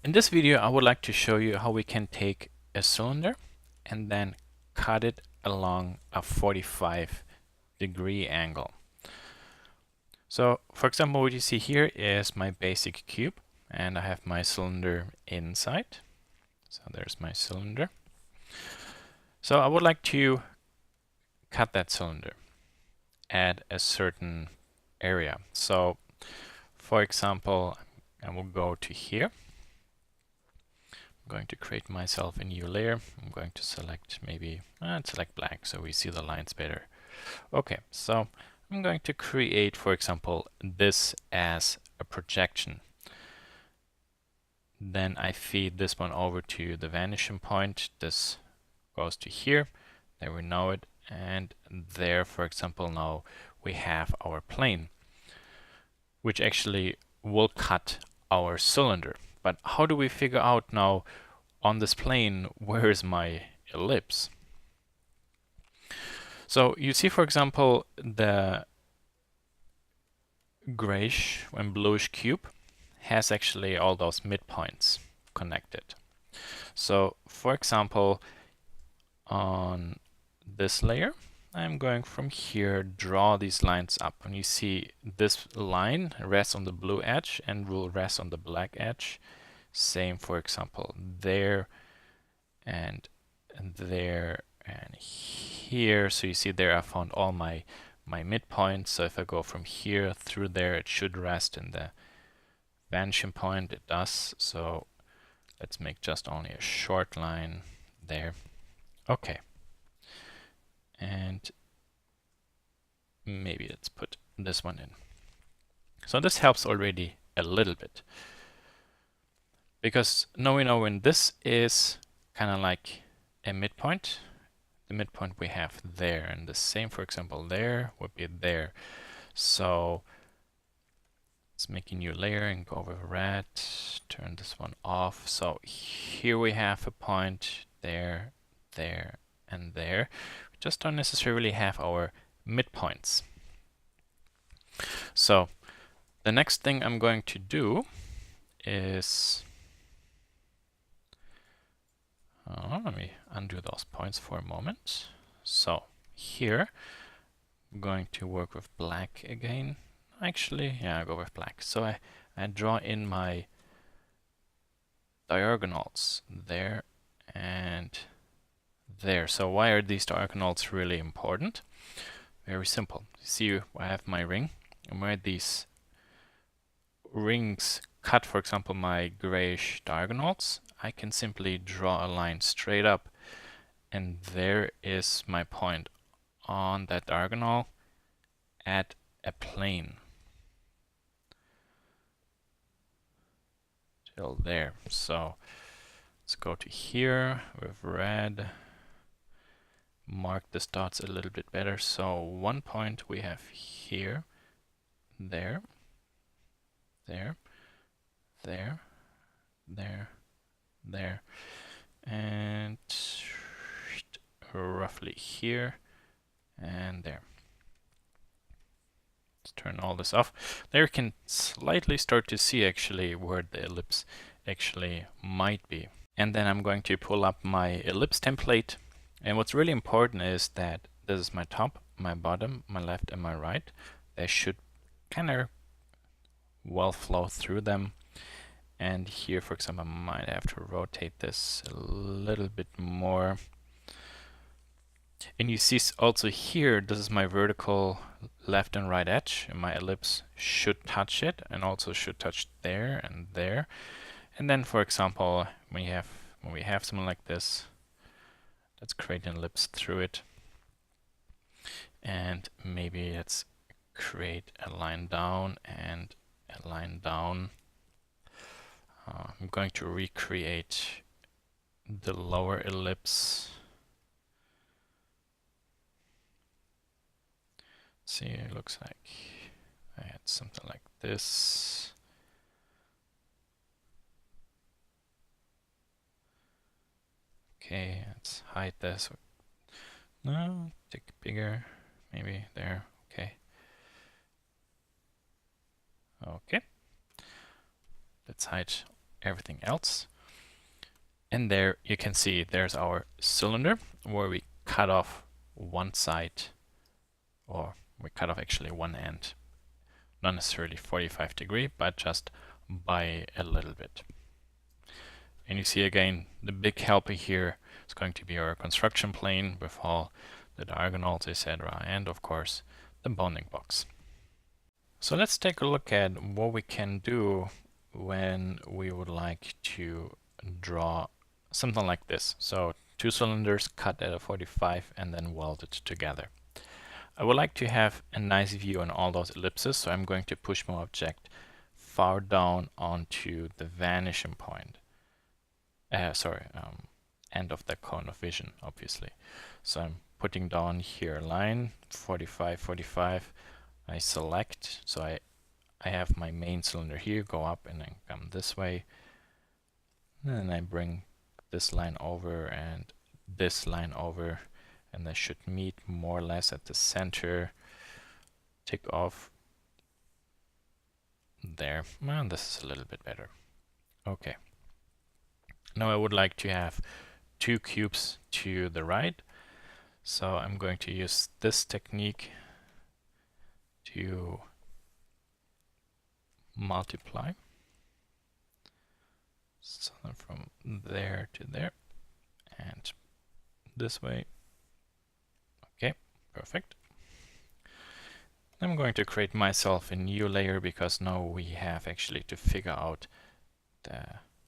In this video, I would like to show you how we can take a cylinder and then cut it along a 45-degree angle. So, for example, what you see here is my basic cube, and I have my cylinder inside. So there's my cylinder. So I would like to cut that cylinder at a certain area. So, for example, I will go to here. I'm going to create myself a new layer. I'm going to select maybe, select black so we see the lines better. Okay, so I'm going to create, for example, this as a projection. Then I feed this one over to the vanishing point. This goes to here. There we know it. And there, for example, now we have our plane, which actually will cut our cylinder. But how do we figure out now on this plane where is my ellipse? So you see, for example, the grayish and bluish cube has actually all those midpoints connected. So for example, on this layer, I'm going from here, draw these lines up, and you see this line rests on the blue edge and will rest on the black edge. Same, for example, there and there and here. So you see there I found all my midpoints. So if I go from here through there, it should rest in the vanishing point. It does. So let's make just only a short line there. Okay. And maybe let's put this one in. So this helps already a little bit. Because now we know when this is kind of like a midpoint, the midpoint we have there, and the same, for example, there would be there. So let's make a new layer and go over red, turn this one off. So here we have a point there, there, and there. We just don't necessarily have our midpoints. So the next thing I'm going to do is let me undo those points for a moment. So here I'm going to work with black again. Actually, yeah, I go with black. So I draw in my diagonals there and there. So why are these diagonals really important? Very simple. You see, I have my ring, and where these rings cut, for example, my grayish diagonals, I can simply draw a line straight up, and there is my point on that diagonal at a plane. Till there. So let's go to here with red. Mark the dots a little bit better. So one point we have here, there, there, there, there, there, and roughly here and there. Let's turn all this off. There you can slightly start to see actually where the ellipse actually might be. And then I'm going to pull up my ellipse template. And what's really important is that this is my top, my bottom, my left, and my right. They should kind of well flow through them. And here, for example, I might have to rotate this a little bit more. And you see also here, this is my vertical left and right edge, and my ellipse should touch it, and also should touch there and there. And then, for example, when we have something like this, let's create an ellipse through it. And maybe let's create a line down and a line down. I'm going to recreate the lower ellipse. See, it looks like I had something like this. Okay, let's hide this. No, take it bigger, maybe there. Okay. Okay. Let's hide everything else. And there you can see there's our cylinder where we cut off one side, or we cut off actually one end. Not necessarily 45 degree, but just by a little bit. And you see again, the big helper here is going to be our construction plane with all the diagonals, etc. And of course, the bounding box. So let's take a look at what we can do when we would like to draw something like this. So two cylinders cut at a 45 and then welded together. I would like to have a nice view on all those ellipses, so I'm going to push my object far down onto the vanishing point. End of the cone of vision, obviously. So I'm putting down here a line, 45, 45. I select, so I have my main cylinder here, go up and then come this way. And then I bring this line over and this line over, and they should meet more or less at the center. Tick off there. Well, this is a little bit better. Okay. Now I would like to have two cubes to the right. So I'm going to use this technique to multiply. So from there to there and this way. Okay, perfect. I'm going to create myself a new layer because now we have actually to figure out the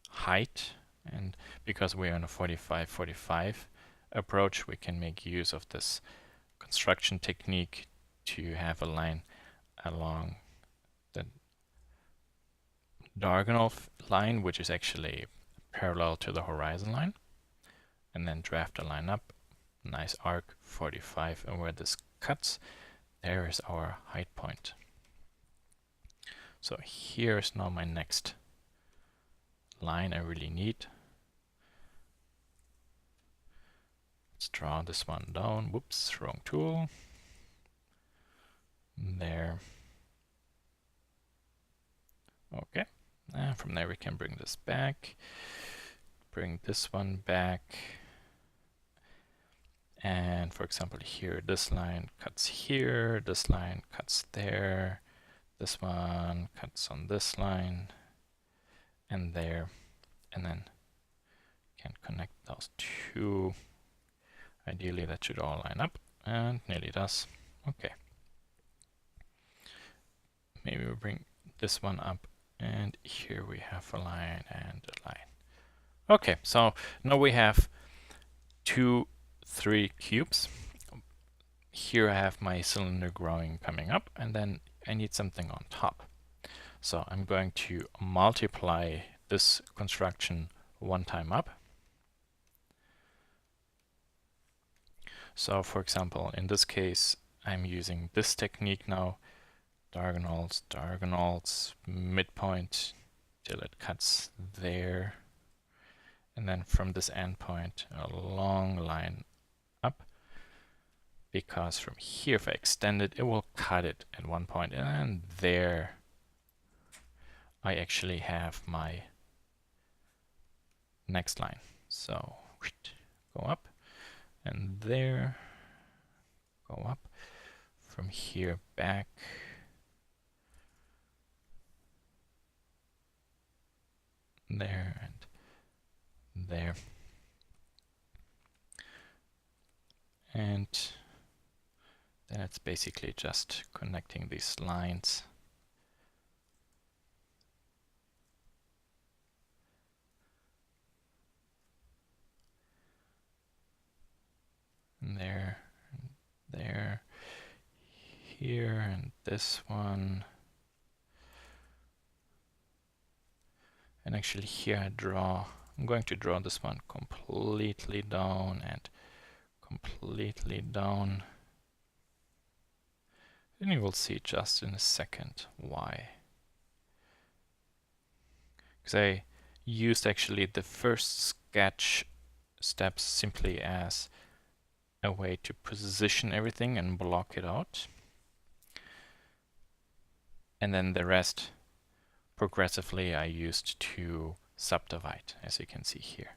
height, and because we're on a 45-45 approach, we can make use of this construction technique to have a line along the diagonal line, which is actually parallel to the horizon line, and then draft a line up, nice arc, 45, and where this cuts, there is our height point. So here's now my next line I really need. Let's draw this one down. Whoops, wrong tool. There. Okay. And from there we can bring this back. Bring this one back. And for example here, this line cuts here, this line cuts there, this one cuts on this line and there, and then can connect those two. Ideally that should all line up, and nearly does. Okay. Maybe we bring this one up, and here we have a line and a line. Okay, so now we have 3 cubes. Here I have my cylinder growing coming up, and then I need something on top. So I'm going to multiply this construction one time up. So for example, in this case, I'm using this technique now, diagonals, diagonals, midpoint till it cuts there. And then from this endpoint, a long line up, because from here, if I extend it, it will cut it at one point, and there I actually have my next line. So go up, and there, go up, from here back, there, and there. And then it's basically just connecting these lines. And there, and there, here, and this one. And actually here I'm going to draw this one completely down and completely down. And you will see just in a second why. Because I used actually the first sketch steps simply as a way to position everything and block it out. And then the rest progressively I used to subdivide, as you can see here.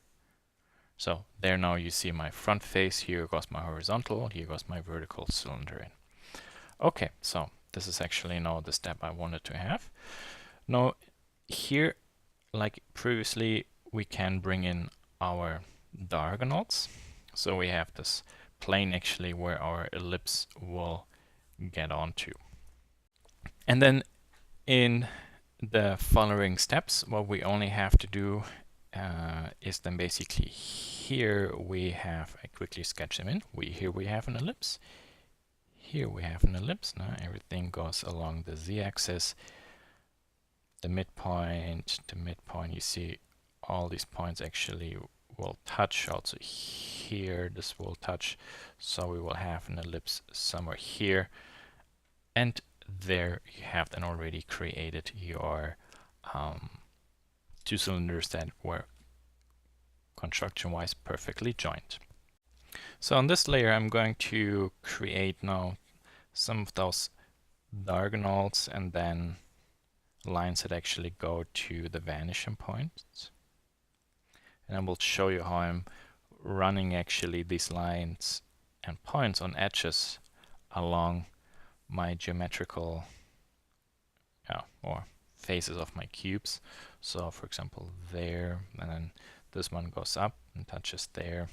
So there now you see my front face, here goes my horizontal, here goes my vertical cylinder in. Okay, so this is actually now the step I wanted to have. Now here, like previously, we can bring in our diagonals. So we have this plane actually where our ellipse will get onto. And then in the following steps, what we only have to do is then basically here we have, I quickly sketch them in. Here we have an ellipse. Here we have an ellipse. Now everything goes along the z-axis. The midpoint, you see all these points actually will touch. Also here, this will touch. So we will have an ellipse somewhere here. And there you have then already created your two cylinders that were construction-wise perfectly joined. So on this layer, I'm going to create now some of those diagonals and then lines that actually go to the vanishing points. And I will show you how I'm running actually these lines and points on edges along my geometrical or faces of my cubes. So for example there, and then this one goes up and touches there.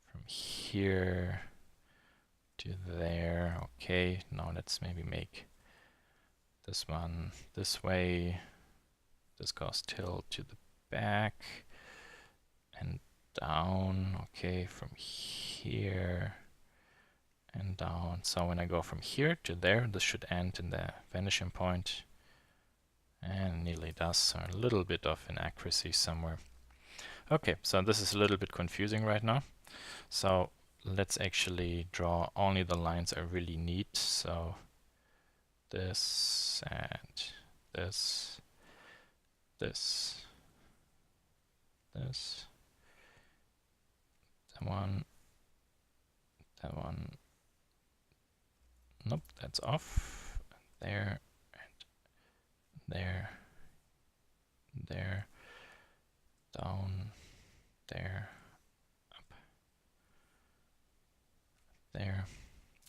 From here to there. Okay, now let's maybe make this one this way. This goes till to the back and down. Okay, from here and down. So when I go from here to there, this should end in the vanishing point. And nearly does, so a little bit of inaccuracy somewhere. Okay, so this is a little bit confusing right now. So let's actually draw only the lines I really need. So this and this, this, this, that one, nope, that's off, there, there, there, down, there, up, there,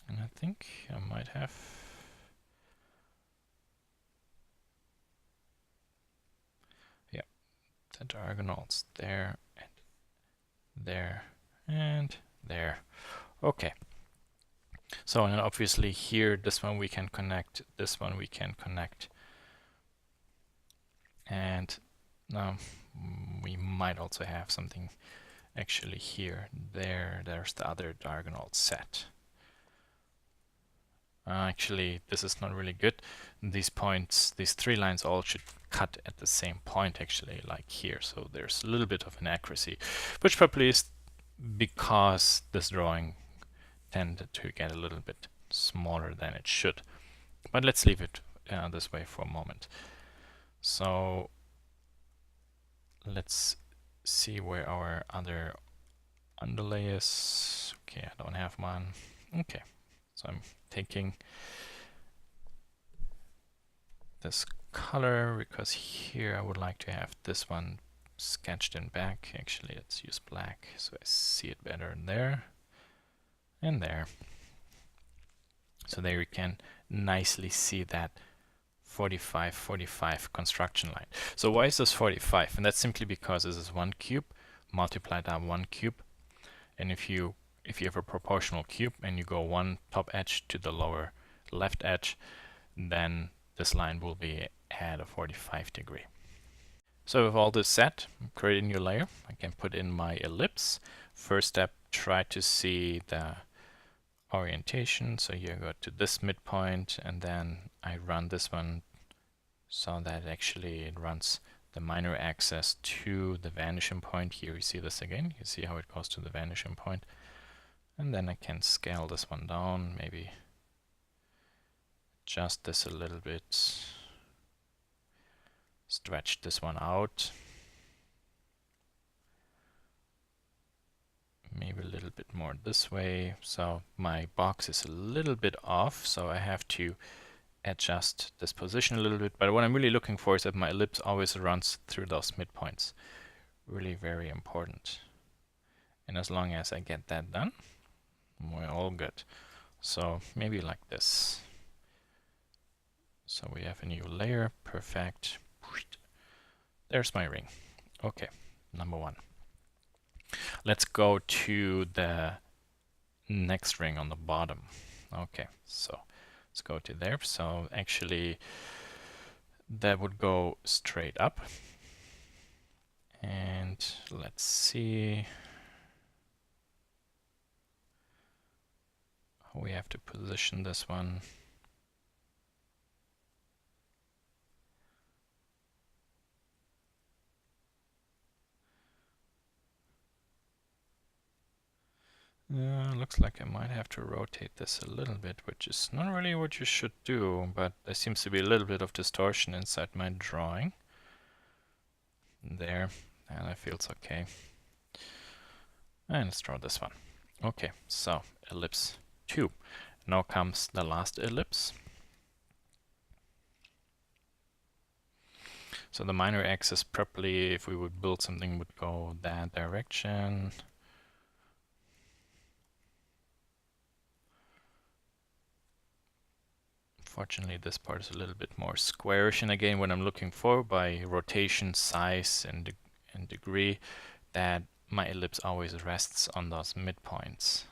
and I think I might have the diagonals there and there and there. Okay. So and obviously here, this one we can connect, this one we can connect. And now we might also have something actually here. There's the other diagonal set. Actually, this is not really good. These points, these three lines all should cut at the same point actually, like here. So there's a little bit of inaccuracy, which probably is because this drawing tended to get a little bit smaller than it should. But let's leave it this way for a moment. So let's see where our other underlay is. Okay, I don't have one. Okay, so I'm taking this color because here I would like to have this one sketched in back. Actually, let's use black so I see it better in there and there. So there you can nicely see that 45, 45 construction line. So why is this 45? And that's simply because this is one cube multiplied by one cube. And if you have a proportional cube and you go one top edge to the lower left edge, then this line will be at a 45 degree. So with all this set, create a new layer. I can put in my ellipse. First step, try to see the orientation. So here I go to this midpoint and then I run this one so that actually it runs the minor axis to the vanishing point. Here you see this again. You see how it goes to the vanishing point. And then I can scale this one down, maybe adjust this a little bit, stretch this one out, maybe a little bit more this way. So my box is a little bit off, so I have to adjust this position a little bit. But what I'm really looking for is that my ellipse always runs through those midpoints. Really very important. And as long as I get that done, we're all good. So maybe like this. So we have a new layer. Perfect. There's my ring. Okay, number one. Let's go to the next ring on the bottom. Okay, so let's go to there. So actually that would go straight up. And let's see. We have to position this one. Looks like I might have to rotate this a little bit, which is not really what you should do, but there seems to be a little bit of distortion inside my drawing. There, and that feels okay. And let's draw this one. Okay, so ellipse 2. Now comes the last ellipse. So the minor axis probably, if we would build something, would go that direction. Fortunately, this part is a little bit more squarish, and again, what I'm looking for by rotation, size, and degree, that my ellipse always rests on those midpoints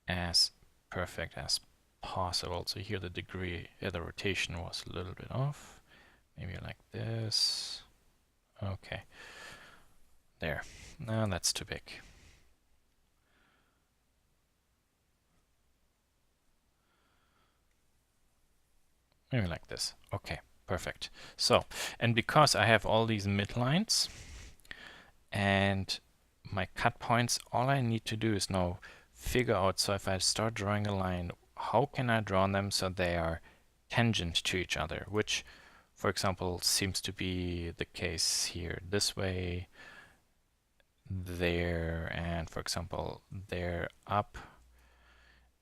as perfect as possible. So here the degree, the rotation was a little bit off. Maybe like this. Okay. There. No, that's too big. Maybe like this. Okay, perfect. So, and because I have all these midlines and my cut points, all I need to do is now figure out, so if I start drawing a line, how can I draw them so they are tangent to each other, which, for example, seems to be the case here. This way, there, and for example, there up,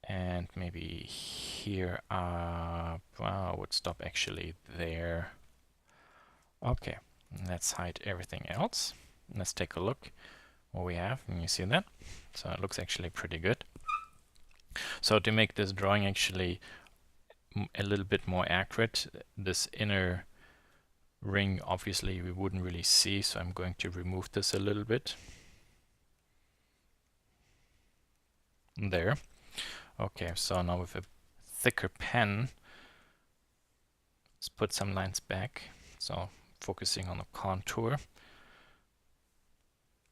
and maybe here up. Wow, I would stop actually there. Okay, let's hide everything else. Let's take a look what we have, and you see that. So it looks actually pretty good. So to make this drawing actually a little bit more accurate, this inner ring obviously we wouldn't really see, so I'm going to remove this a little bit. There. Okay, so now with a thicker pen, let's put some lines back. So focusing on the contour.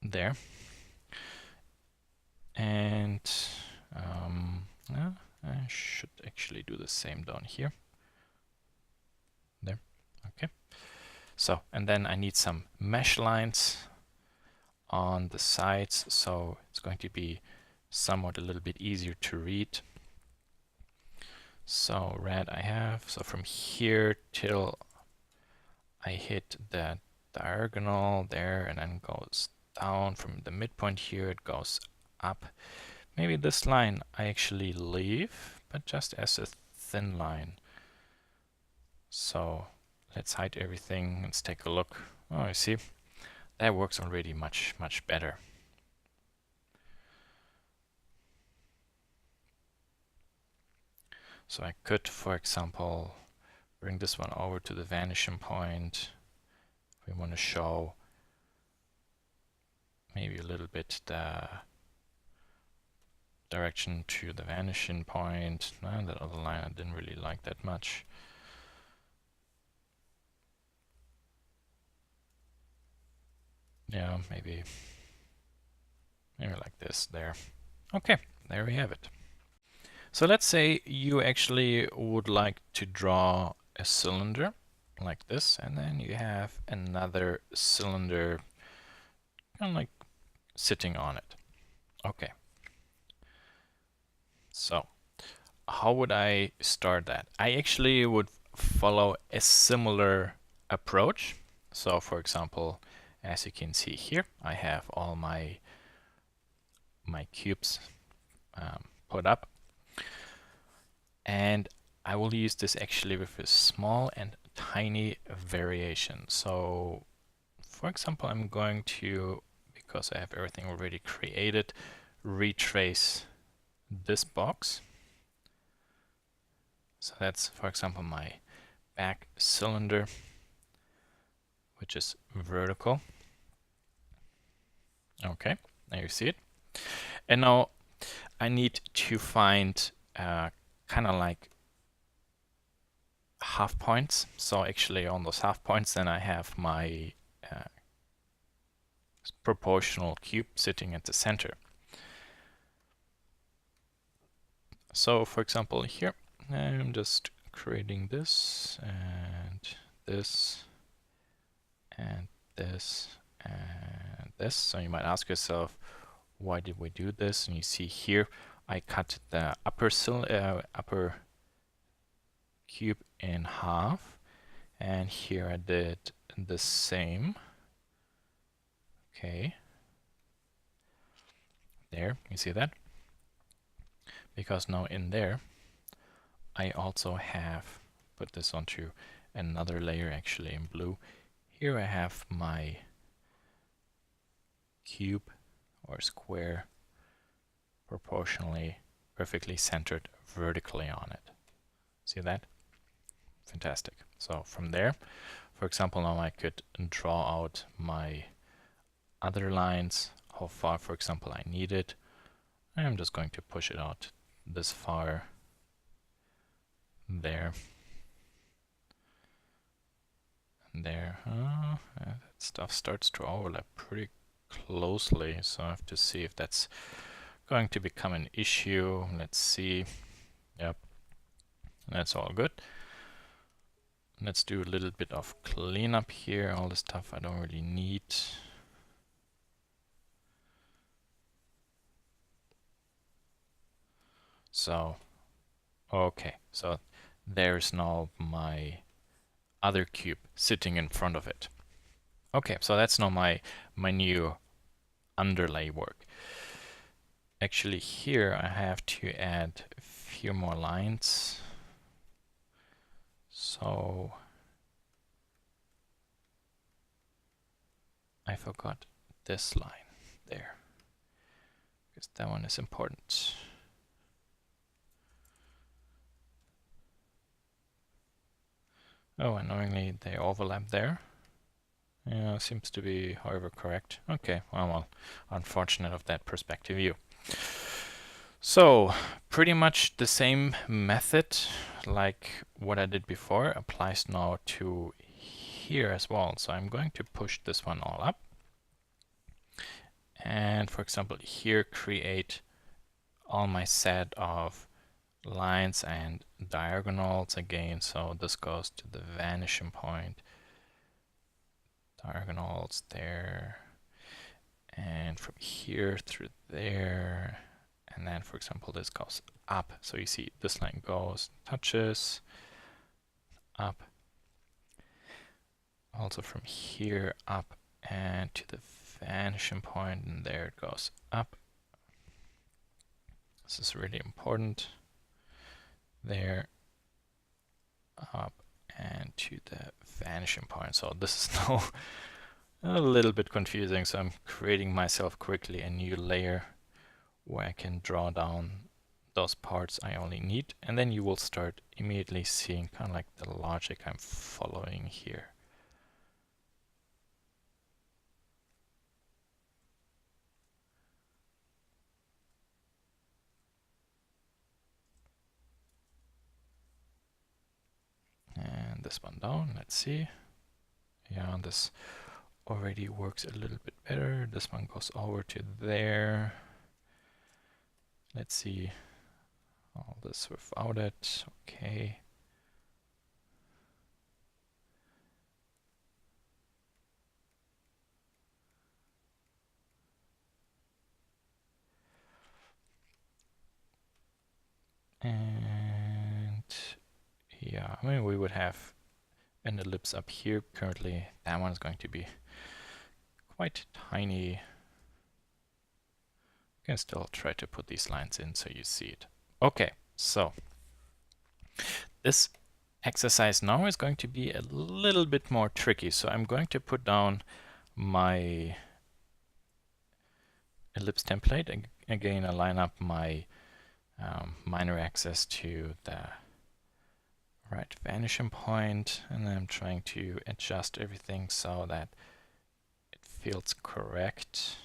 There. And I should actually do the same down here. There. Okay. So, and then I need some mesh lines on the sides, so it's going to be somewhat a little bit easier to read. So red I have, so from here till I hit the diagonal there, and then goes down from the midpoint here, it goes up. Maybe this line I actually leave, but just as a thin line. So let's hide everything, let's take a look. Oh, you see, that works already much better. So I could, for example, bring this one over to the vanishing point. We want to show maybe a little bit the direction to the vanishing point. No, that other line I didn't really like that much. Yeah, maybe like this there. Okay, there we have it. So let's say you actually would like to draw a cylinder like this, and then you have another cylinder kind of like sitting on it. Okay. So how would I start that? I actually would follow a similar approach. So for example, as you can see here, I have all my cubes put up. And I will use this actually with a small and tiny variation. So for example, I'm going to, because I have everything already created, retrace this box. So that's, for example, my back cylinder, which is vertical. Okay, now you see it. And now I need to find kind of like half points. So actually on those half points, then I have my proportional cube sitting at the center. So for example here, I'm just creating this and this and this and this. So you might ask yourself, why did we do this? And you see here, I cut the upper cube in half, and here I did the same. Okay, there, you see that? Because now in there, I also have put this onto another layer, actually in blue. Here I have my cube or square proportionally perfectly centered vertically on it. See that? Fantastic. So from there, for example, now I could draw out my other lines, how far, for example, I need it. I'm just going to push it out this far there. And there. That stuff starts to overlap pretty closely, so I have to see if that's going to become an issue. Let's see. Yep, that's all good. Let's do a little bit of cleanup here, all the stuff I don't really need. So, okay, so there's now my other cube sitting in front of it. Okay, so that's now my new underlay work. Actually here I have to add a few more lines. So I forgot this line there, because that one is important. Oh, annoyingly they overlap there. Yeah, seems to be, however, correct. Okay, well, unfortunate of that perspective view. So, pretty much the same method like what I did before applies now to here as well. So I'm going to push this one all up. And for example, here create all my set of lines and diagonals again. So this goes to the vanishing point. Diagonals there. And from here through there. And then, for example, this goes up. So you see this line goes, touches, up. Also from here up and to the vanishing point, and there it goes up. This is really important. There, up, and to the vanishing point. So this is now a little bit confusing. So I'm creating myself quickly a new layer where I can draw down those parts I only need, and then you will start immediately seeing kind of like the logic I'm following here. And this one down, let's see. Yeah, this already works a little bit better. This one goes over to there. Let's see all this without it. Okay. And yeah, I mean, we would have an ellipse up here. Currently, that one is going to be quite tiny. You can still try to put these lines in so you see it. Okay, so This exercise now is going to be a little bit more tricky. So I'm going to put down my ellipse template. Again, I line up my minor axis to the right vanishing point, and I'm trying to adjust everything so that it feels correct.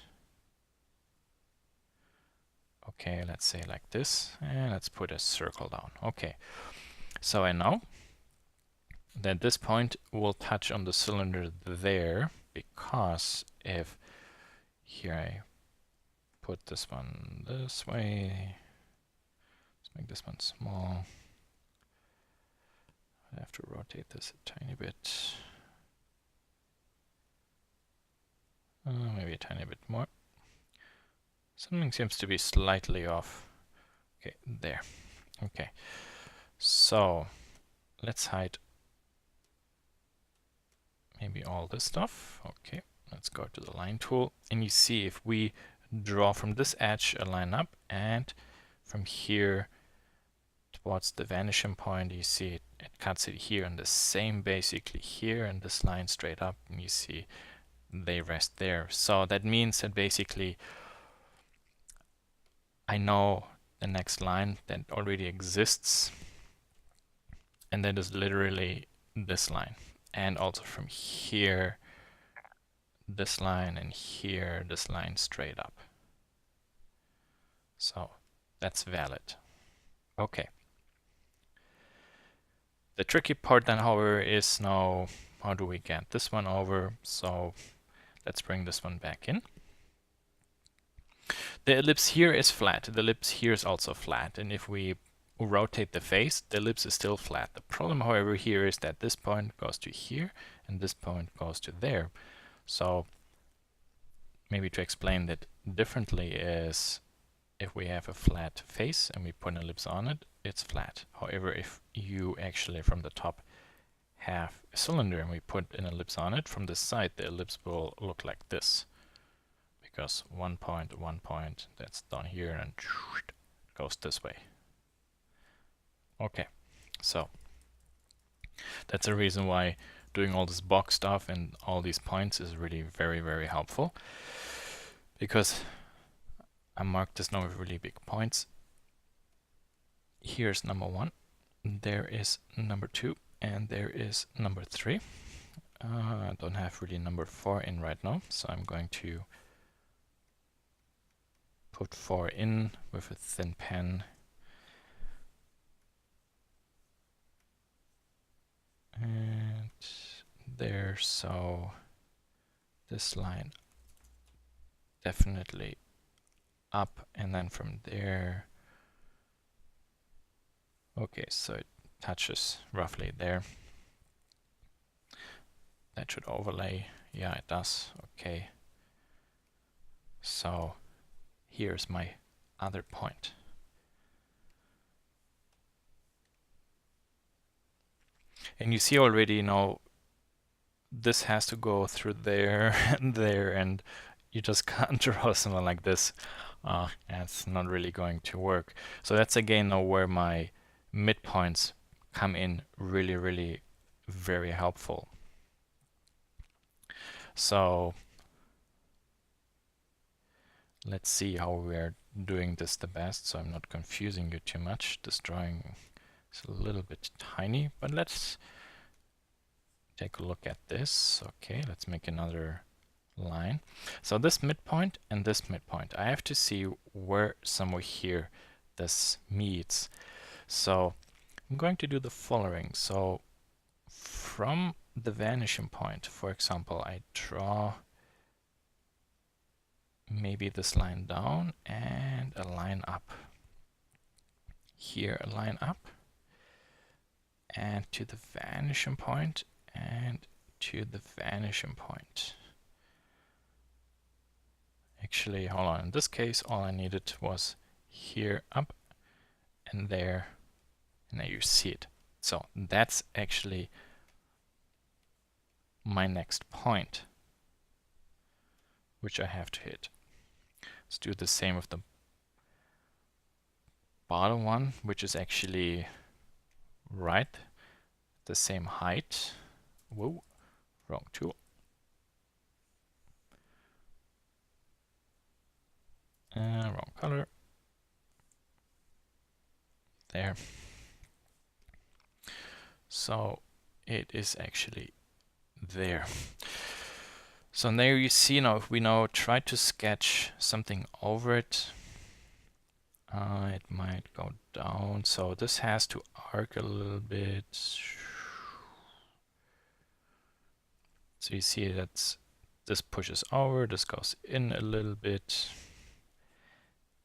Okay, let's say like this, and let's put a circle down. Okay, so I know that this point will touch on the cylinder there, because if here I put this one this way, let's make this one small. I have to rotate this a tiny bit. Maybe a tiny bit more. Something seems to be slightly off. Okay, there. Okay, so let's hide maybe all this stuff. Okay, let's go to the line tool, and you see if we draw from this edge a line up, and from here towards the vanishing point, you see it cuts it here, and the same basically here, and this line straight up, and you see they rest there. So that means that basically I know the next line that already exists, and that is literally this line. And also from here, this line, and here, this line straight up. So that's valid. Okay. The tricky part then, however, is now how do we get this one over? So let's bring this one back in. The ellipse here is flat. The ellipse here is also flat. And if we rotate the face, the ellipse is still flat. The problem, however, here is that this point goes to here and this point goes to there. So maybe to explain that differently is if we have a flat face and we put an ellipse on it, it's flat. However, if you actually from the top have a cylinder and we put an ellipse on it, from this side the ellipse will look like this. Because one point that's down here and goes this way. Okay, so that's a reason why doing all this box stuff and all these points is really very, very helpful, because I marked this now with really big points. Here's number 1, there is number 2, and there is number 3. I don't have really number 4 in right now, so I'm going to put 4 in with a thin pen. And there, so this line definitely up, and then from there, okay, so it touches roughly there. That should overlay. Yeah, it does. Okay. So here's my other point. And you see already, you know, this has to go through there and there, and you just can't draw something like this. It's not really going to work. So that's again now where my midpoints come in really, really very helpful. So let's see how we're doing this the best, so I'm not confusing you too much. This drawing is a little bit tiny, but let's take a look at this. Okay, let's make another line. So this midpoint and this midpoint, I have to see where somewhere here this meets. So I'm going to do the following. So from the vanishing point, for example, I draw maybe this line down and a line up. Here a line up, and to the vanishing point, and to the vanishing point. Actually, hold on, in this case all I needed was here up and there you see it. So that's actually my next point, which I have to hit. Let's do the same with the bottom one, which is actually right, the same height. Whoa, wrong tool. Wrong color. There. So it is actually there. So there you see now, if we now try to sketch something over it, it might go down. So this has to arc a little bit. So you see that this pushes over, this goes in a little bit.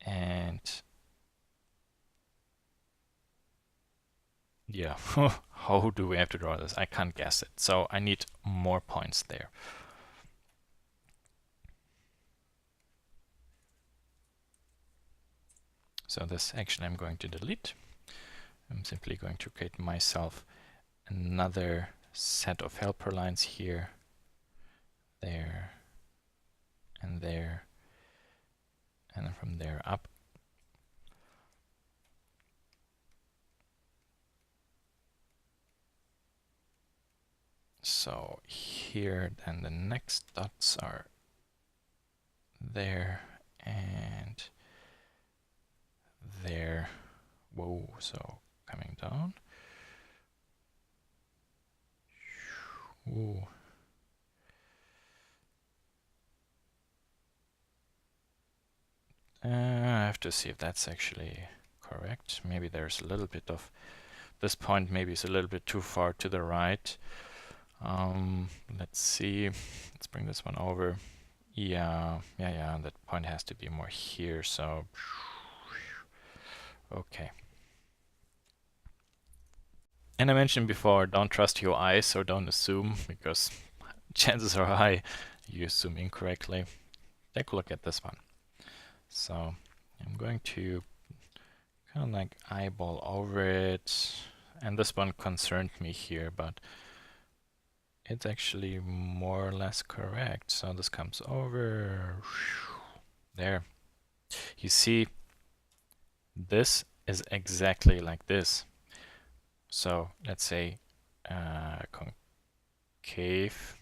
And yeah, how do we have to draw this? I can't guess it. So I need more points there. So this actually I'm going to delete. I'm simply going to create myself another set of helper lines here, there, and there, and then from there up. So here then the next dots are there and there. Whoa, so coming down. Ooh. I have to see if that's actually correct. Maybe there's a little bit of this point, maybe it's a little bit too far to the right. Let's see. Let's bring this one over. Yeah, that point has to be more here, so okay. And I mentioned before, don't trust your eyes or don't assume, because chances are high you assume incorrectly. Take a look at this one. So I'm going to kind of like eyeball over it, and this one concerned me here, but it's actually more or less correct. So this comes over there. You see, this is exactly like this. So let's say concave,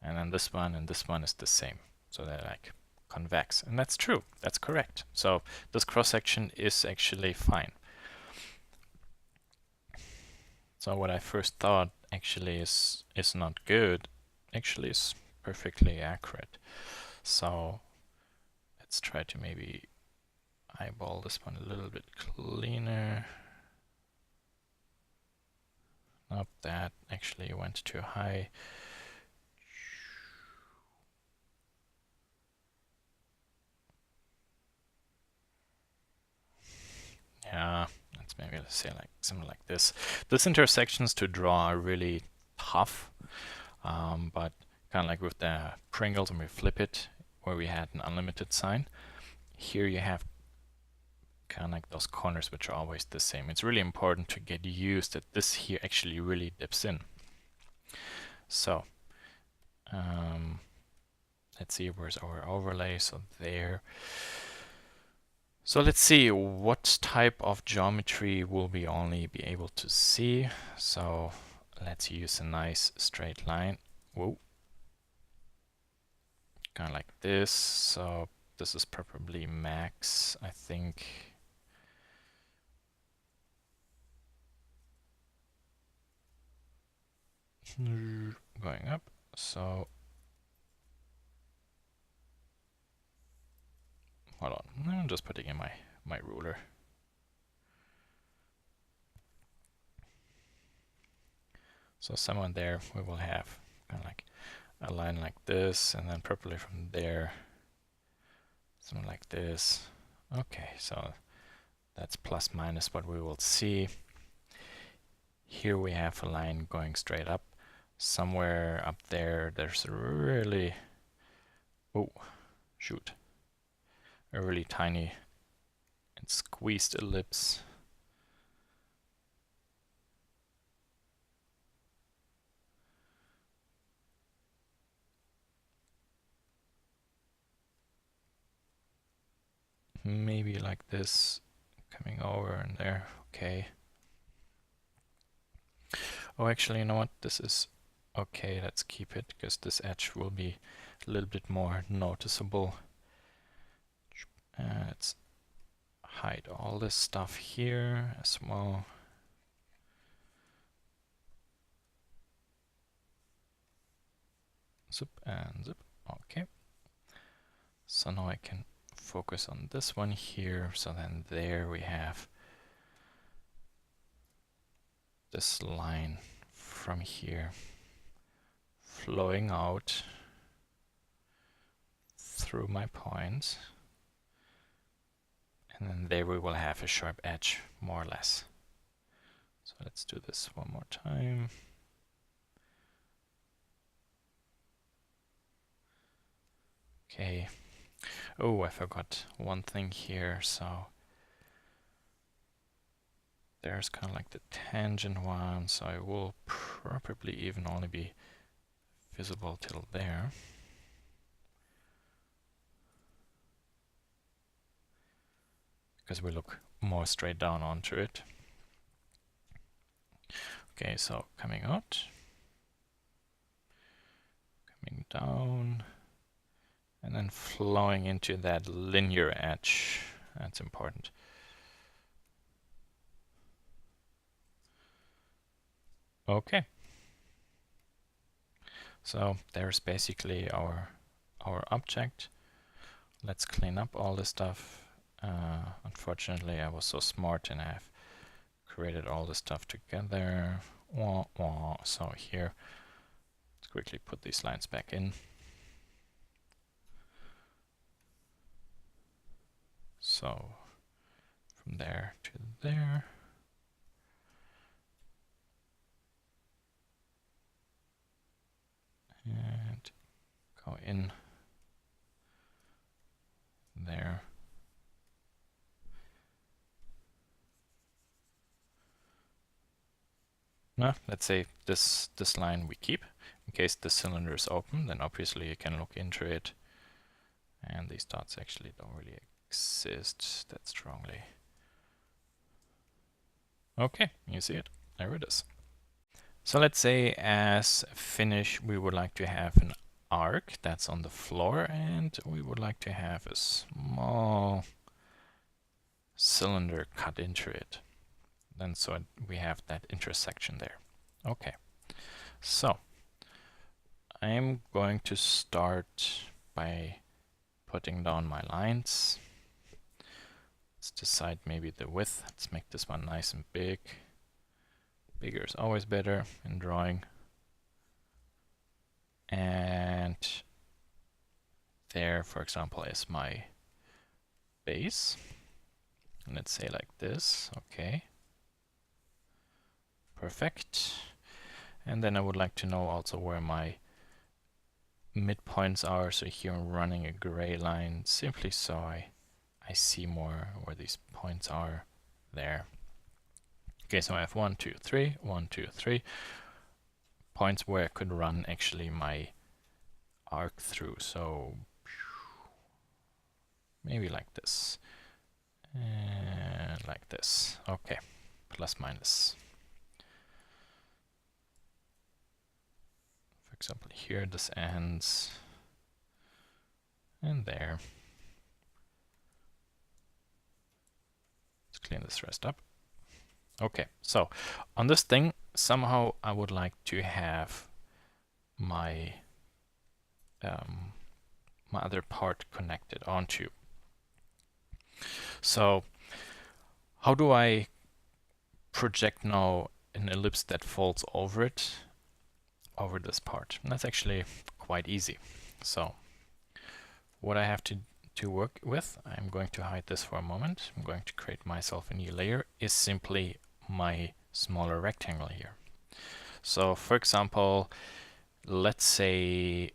and then this one and this one is the same. So they're like convex, and that's true. That's correct. So this cross section is actually fine. So what I first thought actually is not good, actually is perfectly accurate. So let's try to maybe eyeball this one a little bit cleaner. Nope, that actually went too high. Yeah, let's maybe say like something like this. These intersections to draw are really tough, but kind of like with the Pringles when we flip it, where we had an unlimited sign. Here you have kind of like those corners which are always the same. It's really important to get used that this here actually really dips in. So let's see, where's our overlay? So there. So let's see what type of geometry will we only be able to see. So let's use a nice straight line. Whoa. Kind of like this. So this is probably max, I think. Going up. So hold on, I'm just putting in my ruler. So somewhere there we will have kind of like a line like this, and then probably from there something like this. Okay, so that's plus minus what we will see. Here we have a line going straight up. Somewhere up there there's a really, oh shoot, a really tiny and squeezed ellipse. Maybe like this, coming over and there. Okay. Oh, actually, you know what? This is okay. Let's keep it because this edge will be a little bit more noticeable. Let's hide all this stuff here as well. Zip and zip. Okay. So now I can focus on this one here. So then there we have this line from here flowing out through my points. And then there we will have a sharp edge, more or less. So let's do this one more time. Okay. Oh, I forgot one thing here. So there's kind of like the tangent one. So I will probably even only be visible till there. Because we look more straight down onto it. Okay, so coming out, coming down, and then flowing into that linear edge. That's important. Okay. So there's basically our object. Let's clean up all this stuff. Unfortunately, I was so smart and I've created all this stuff together. Wah, wah. So here, let's quickly put these lines back in. So from there to there. And go in there. Now, let's say this line we keep. In case the cylinder is open, then obviously you can look into it. And these dots actually don't really exist that strongly. Okay, you see it. There it is. So let's say as a finish we would like to have an arc that's on the floor, and we would like to have a small cylinder cut into it. Then so we have that intersection there. Okay, so I'm going to start by putting down my lines. Let's decide maybe the width. Let's make this one nice and big. Bigger is always better in drawing. And there, for example, is my base. And let's say like this. Okay. Perfect. And then I would like to know also where my midpoints are. So here I'm running a gray line simply so I see more where these points are there. Okay, so I have 1, 2, 3, 1, 2, 3 points where I could run actually my arc through. So maybe like this and like this. Okay, plus minus. For example, here this ends and there. Let's clean this rest up. Okay, so on this thing, somehow I would like to have my my other part connected onto. So how do I project now an ellipse that folds over it, over this part? And that's actually quite easy. So what I have to work with, I'm going to hide this for a moment. I'm going to create myself a new layer, is simply my smaller rectangle here. So for example, let's say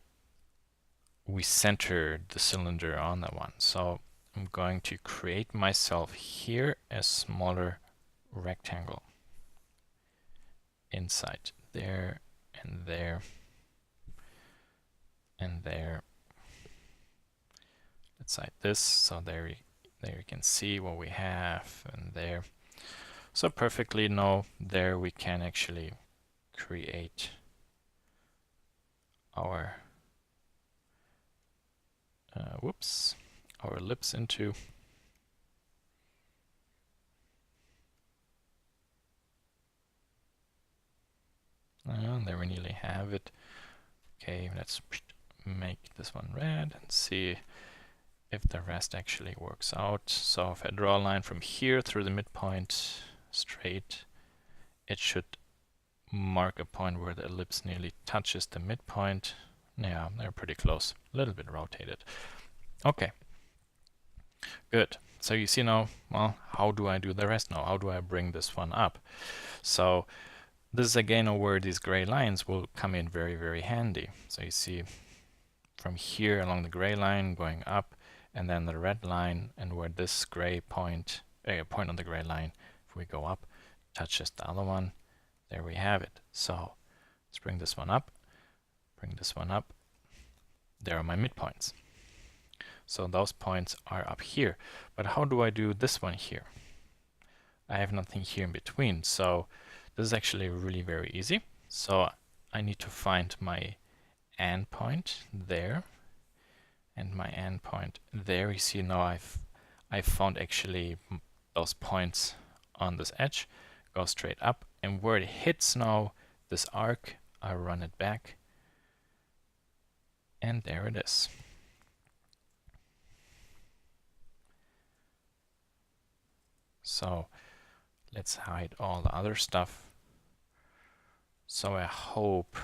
we center the cylinder on that one. So I'm going to create myself here a smaller rectangle inside there and there and there. Let's hide this, so there you can see what we have, and there. So perfectly now there we can actually create our our ellipse into. There we nearly have it. Okay, let's make this one red and see if the rest actually works out. So if I draw a line from here through the midpoint straight, it should mark a point where the ellipse nearly touches the midpoint. Yeah, they're pretty close. A little bit rotated. Okay, good. So you see now, well, how do I do the rest now? How do I bring this one up? So this is again where these gray lines will come in very, very handy. So you see from here along the gray line going up, and then the red line, and where this gray point on the gray line, if we go up, touches the other one, there we have it. So let's bring this one up, bring this one up. There are my midpoints. So those points are up here. But how do I do this one here? I have nothing here in between. So this is actually really very easy. So I need to find my end point there and my end point there. You see now I've found actually those points on this edge. Go straight up, and where it hits now this arc, I run it back, and there it is. So let's hide all the other stuff. So I hope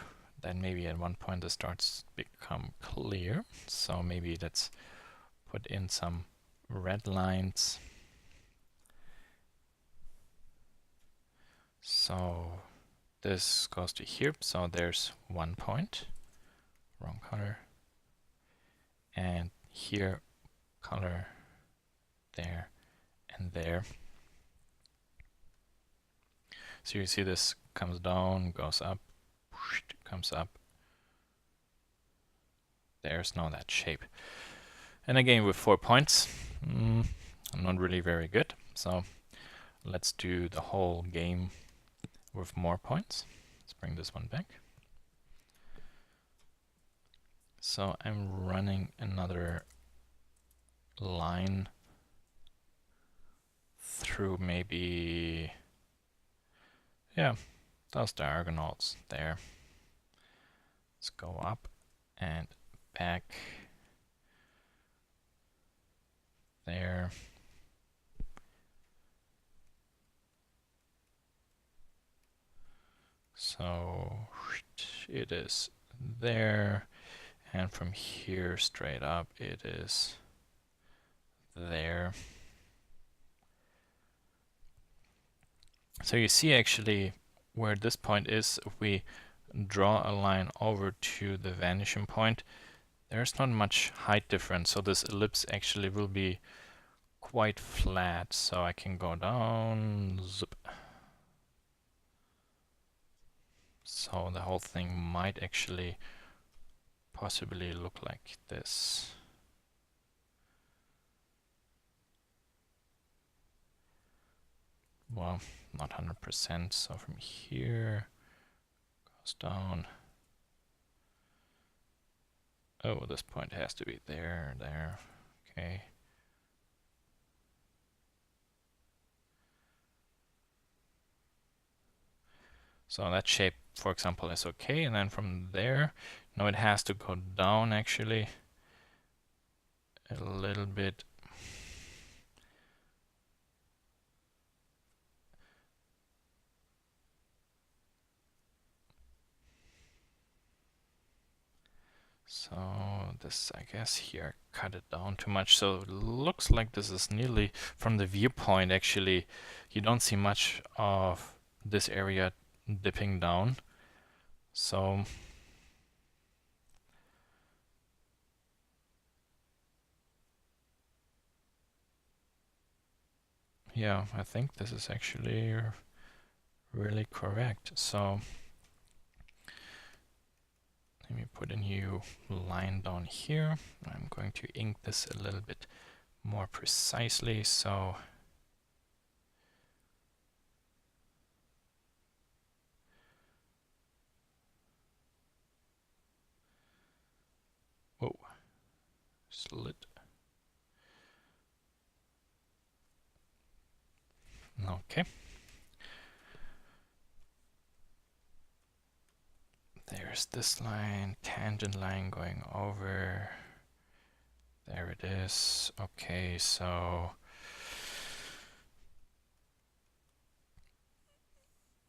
that maybe at one point this starts to become clear. So maybe let's put in some red lines. So this goes to here. So there's one point, wrong color. And here, color, there, and there. So you see this comes down, goes up, comes up. There's now that shape. And again with 4 points, not really very good. So let's do the whole game with more points. Let's bring this one back. So I'm running another line through maybe, yeah, those diagonals there. Let's go up and back there. So it is there, and from here straight up it is there. So you see actually where this point is, if we draw a line over to the vanishing point, there's not much height difference, so this ellipse actually will be quite flat. So I can go down, zip. So the whole thing might actually possibly look like this. Well, not 100%, so from here goes down. Oh, this point has to be there, okay. So that shape, for example, is okay, and then from there, now it has to go down actually a little bit. So this, I guess here, cut it down too much. So it looks like this is nearly, from the viewpoint actually, you don't see much of this area dipping down. So yeah, I think this is actually really correct. So let me put a new line down here. I'm going to ink this a little bit more precisely. So Slit. Okay. There's this line, tangent line going over. There it is. Okay, so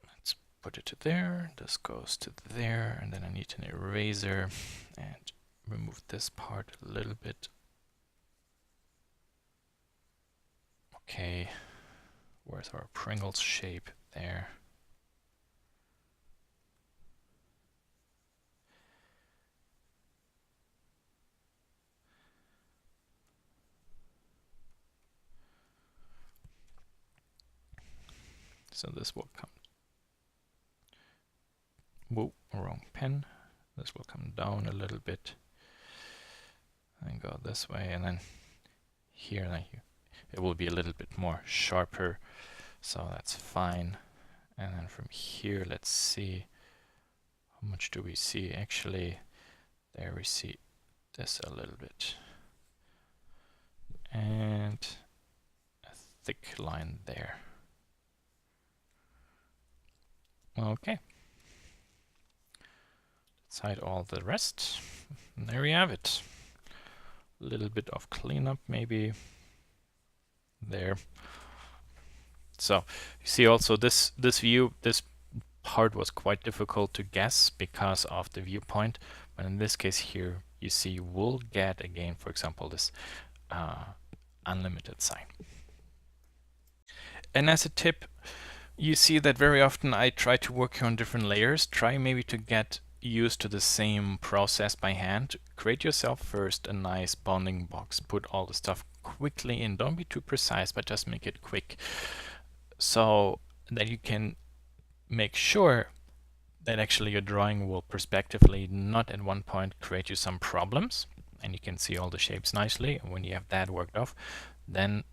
let's put it to there. This goes to there, and then I need an eraser and remove this part a little bit. Okay, where's our Pringles shape? There. So this will come. Whoa, wrong pen. This will come down a little bit and go this way, and then here and here. It will be a little bit more sharper, so that's fine. And then from here, let's see, how much do we see? Actually, there we see this a little bit. And a thick line there. Okay. Let's hide all the rest. And there we have it. A little bit of cleanup maybe there. So you see also this view, this part was quite difficult to guess because of the viewpoint, but in this case here you see we'll get again, for example, this unlimited sign. And as a tip, you see that very often I try to work on different layers. Try maybe to get used to the same process by hand. Create yourself first a nice bounding box. Put all the stuff quickly in. Don't be too precise, but just make it quick so that you can make sure that actually your drawing will perspectively not at one point create you some problems, and you can see all the shapes nicely. And when you have that worked off, then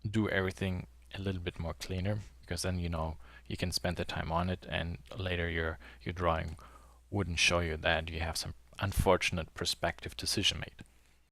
do everything a little bit more cleaner, because then you know you can spend the time on it, and later your drawing wouldn't show you that you have some unfortunate perspective decision made.